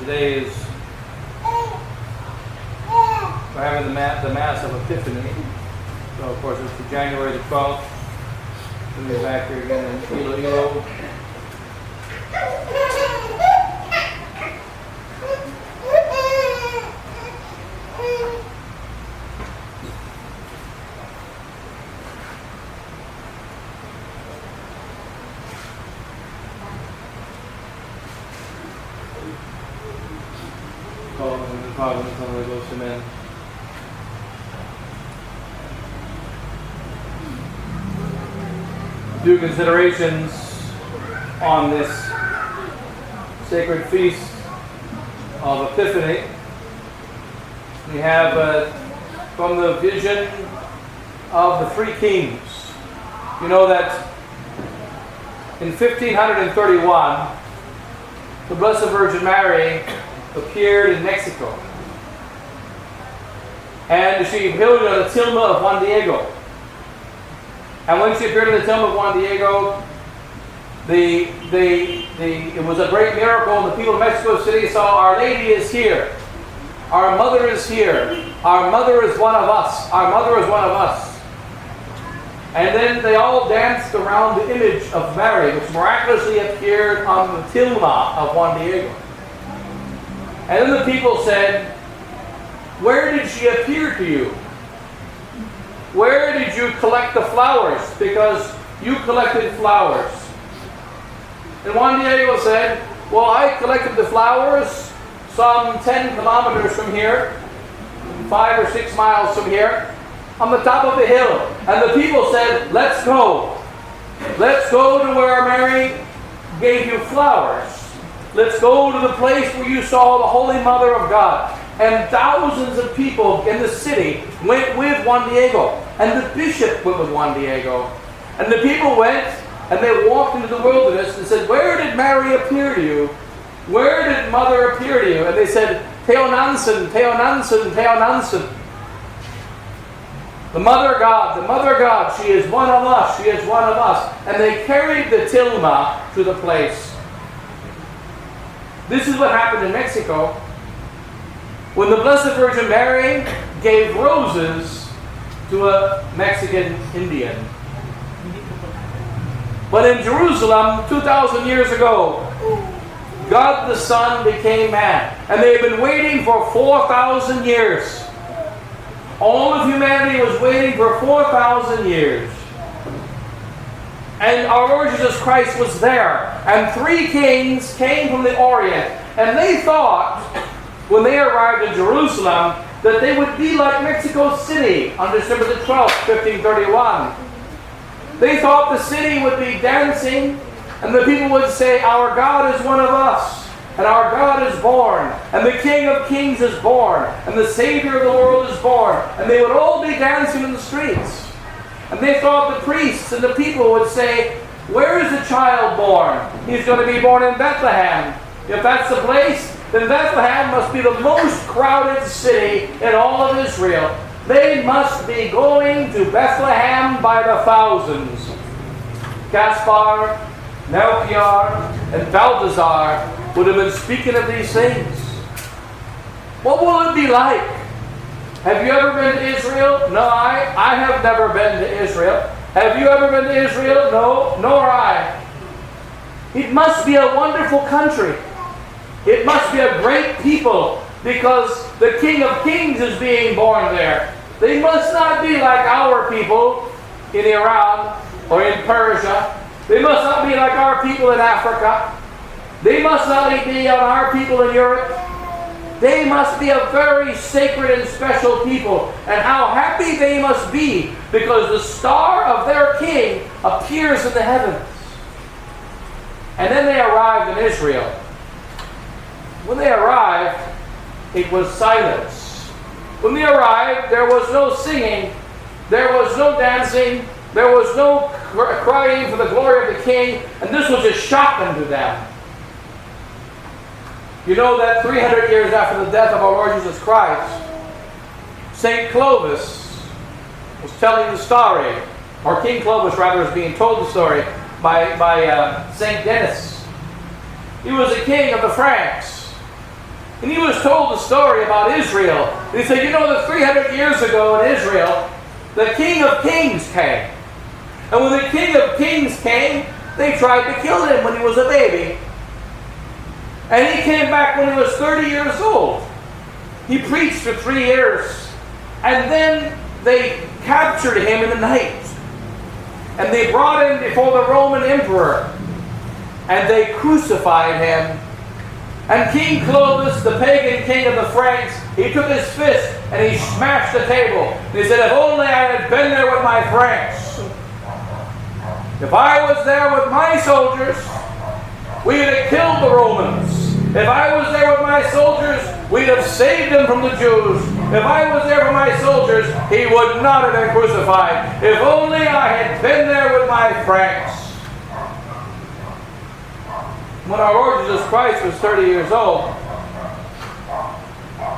today is we're having the Mass of Epiphany. So of course it's January the 12th. We'll be back here again in Iloilo. Amen. Few considerations on this sacred feast of Epiphany. We have from the vision of the three kings. You know that in 1531, the Blessed Virgin Mary appeared in Mexico. And she appeared on the tilma of Juan Diego. And when she appeared on the tilma of Juan Diego, it was a great miracle. And the people of Mexico City saw, Our Lady is here. Our Mother is here. Our Mother is one of us. Our Mother is one of us. And then they all danced around the image of Mary, which miraculously appeared on the tilma of Juan Diego. And then the people said, Where did she appear to you? Where did you collect the flowers? Because you collected flowers. And Juan Diego said, Well, I collected the flowers some 10 kilometers from here, 5 or 6 miles from here, on the top of the hill. And the people said, Let's go. Let's go to where Mary gave you flowers. Let's go to the place where you saw the Holy Mother of God. And thousands of people in the city went with Juan Diego. And the bishop went with Juan Diego. And the people went and they walked into the wilderness and said, Where did Mary appear to you? Where did Mother appear to you? And they said, Teonansen, Teonansen, Teonansen. The Mother God, she is one of us, she is one of us. And they carried the tilma to the place. This is what happened in Mexico. When the Blessed Virgin Mary gave roses to a Mexican Indian. But in Jerusalem, 2,000 years ago, God the Son became man. And they've been waiting for 4,000 years. All of humanity was waiting for 4,000 years. And our Lord Jesus Christ was there. And 3 kings came from the Orient. And they thought, when they arrived in Jerusalem, that they would be like Mexico City on December the 12th, 1531. They thought the city would be dancing, and the people would say, Our God is one of us, and our God is born, and the King of Kings is born, and the Savior of the world is born. And they would all be dancing in the streets. And they thought the priests and the people would say, Where is the child born? He's going to be born in Bethlehem. If that's the place, then Bethlehem must be the most crowded city in all of Israel. They must be going to Bethlehem by the thousands. Gaspar, Melchior, and Balthazar would have been speaking of these things. What will it be like? Have you ever been to Israel? No, I have never been to Israel. Have you ever been to Israel? No, nor I. It must be a wonderful country. It must be a great people, because the King of Kings is being born there. They must not be like our people in Iran or in Persia. They must not be like our people in Africa. They must not be like our people in Europe. They must be a very sacred and special people. And how happy they must be, because the star of their king appears in the heavens. And then they arrived in Israel. When they arrived, it was silence. When they arrived, there was no singing, there was no dancing, there was no crying for the glory of the King, and this was just shocking to them. You know that 300 years after the death of our Lord Jesus Christ, St. Clovis was telling the story, or King Clovis rather is being told the story by St. Denis. He was a king of the Franks. And he was told the story about Israel. And he said, you know that 300 years ago in Israel, the King of Kings came. And when the King of Kings came, they tried to kill him when he was a baby. And he came back when he was 30 years old. He preached for 3 years. And then they captured him in the night. And they brought him before the Roman emperor. And they crucified him. And King Clovis, the pagan king of the Franks, he took his fist and he smashed the table. And he said, if only I had been there with my Franks. If I was there with my soldiers, we would have killed the Romans. If I was there with my soldiers, we'd have saved them from the Jews. If I was there with my soldiers, he would not have been crucified. If only I had been there with my Franks. When our Lord Jesus Christ was 30 years old,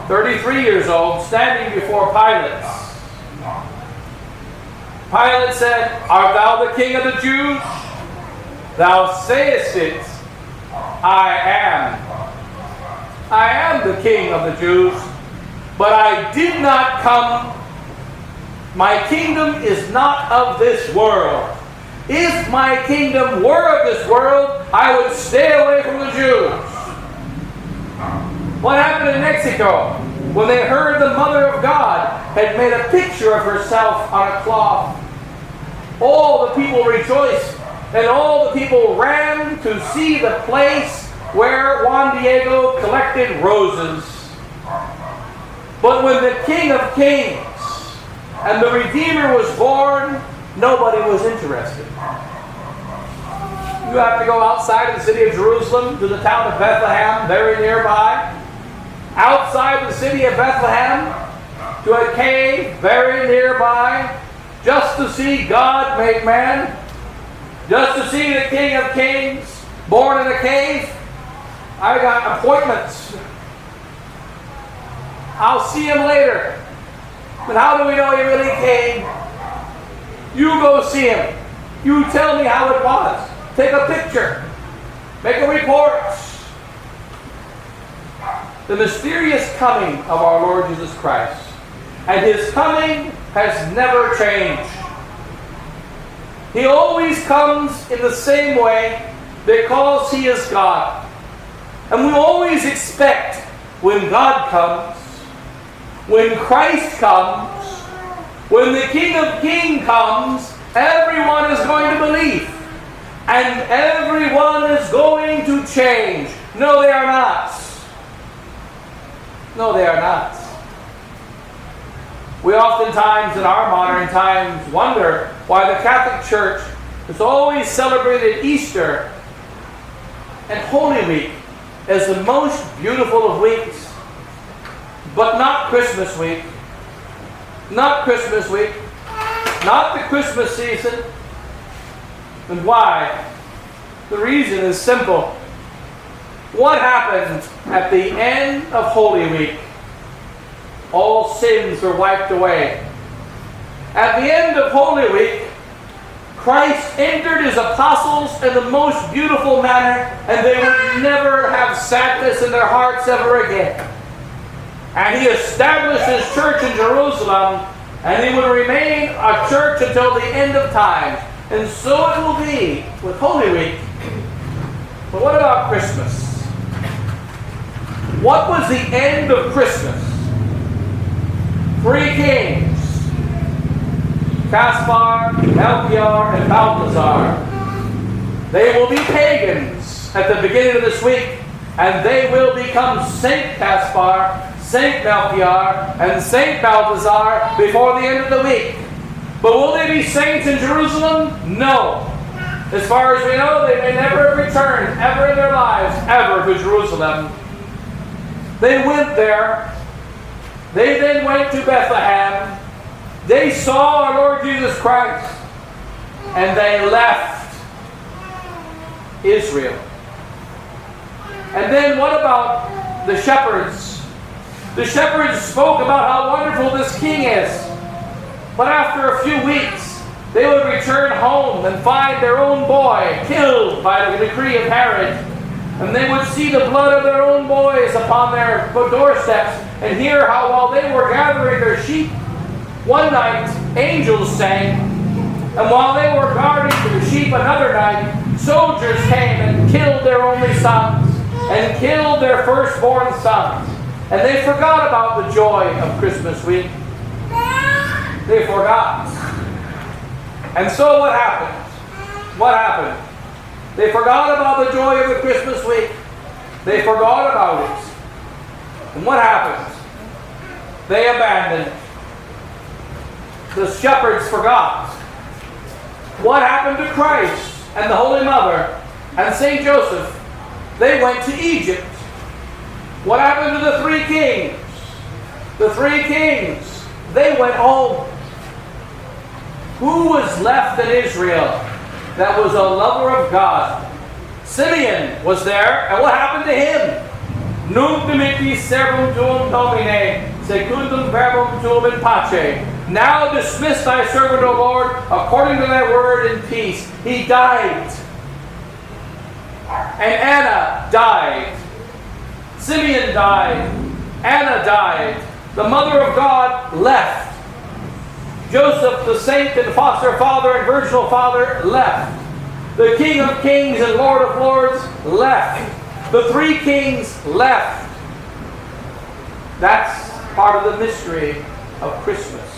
33 years old, standing before Pilate, Pilate said, art thou the King of the Jews? Thou sayest it, I am. I am the King of the Jews, but I did not come. My kingdom is not of this world. If my kingdom were of this world, I would stay away from the Jews. What happened in Mexico when they heard the Mother of God had made a picture of herself on a cloth? All the people rejoiced, and all the people ran to see the place where Juan Diego collected roses. But when the King of Kings and the Redeemer was born, nobody was interested. You have to go outside of the city of Jerusalem to the town of Bethlehem, very nearby. Outside the city of Bethlehem to a cave very nearby, just to see God made man, just to see the King of Kings born in a cave. I got appointments. I'll see him later. But how do we know he really came? You go see him. You tell me how it was. Take a picture. Make a report. The mysterious coming of our Lord Jesus Christ. And his coming has never changed. He always comes in the same way because he is God. And we always expect when God comes, when Christ comes, when the King of Kings comes, everyone is going to believe. And everyone is going to change. No, they are not. No, they are not. We oftentimes in our modern times wonder why the Catholic Church has always celebrated Easter and Holy Week as the most beautiful of weeks, but not Christmas week. Not Christmas week. Not the Christmas season. And why? The reason is simple. What happened at the end of Holy Week? All sins were wiped away. At the end of Holy Week, Christ entered his apostles in the most beautiful manner, and they would never have sadness in their hearts ever again. And he established his church in Jerusalem, and he would remain a church until the end of time. And so it will be with Holy Week. But what about Christmas? What was the end of Christmas? 3 kings. Caspar, Melchior, and Balthazar. They will be pagans at the beginning of this week, and they will become Saint Caspar, Saint Melchior, and Saint Balthazar before the end of the week. But will they be saints in Jerusalem? No. As far as we know, they may never return, ever in their lives, ever to Jerusalem. They went there. They then went to Bethlehem. They saw our Lord Jesus Christ. And they left Israel. And then what about the shepherds? The shepherds spoke about how wonderful this king is. But after a few weeks, they would return home and find their own boy killed by the decree of Herod. And they would see the blood of their own boys upon their doorsteps and hear how while they were gathering their sheep, one night angels sang, and while they were guarding their sheep another night, soldiers came and killed their only sons and killed their firstborn sons. And they forgot about the joy of Christmas week. They forgot. And so what happened? What happened? They forgot about the joy of the Christmas week. They forgot about it. And what happened? They abandoned it. The shepherds forgot. What happened to Christ and the Holy Mother and St. Joseph? They went to Egypt. What happened to the three kings? The three kings, they went home. Who was left in Israel that was a lover of God? Simeon was there, and what happened to him? Nunc dimittis servum tuum Domine, secundum verbum tuum in pace. Now dismiss thy servant, O Lord, according to thy word in peace. He died. And Anna died. Simeon died. Anna died. The Mother of God left. Joseph, the saint and foster father and virginal father, left. The King of Kings and Lord of Lords left. The three kings left. That's part of the mystery of Christmas.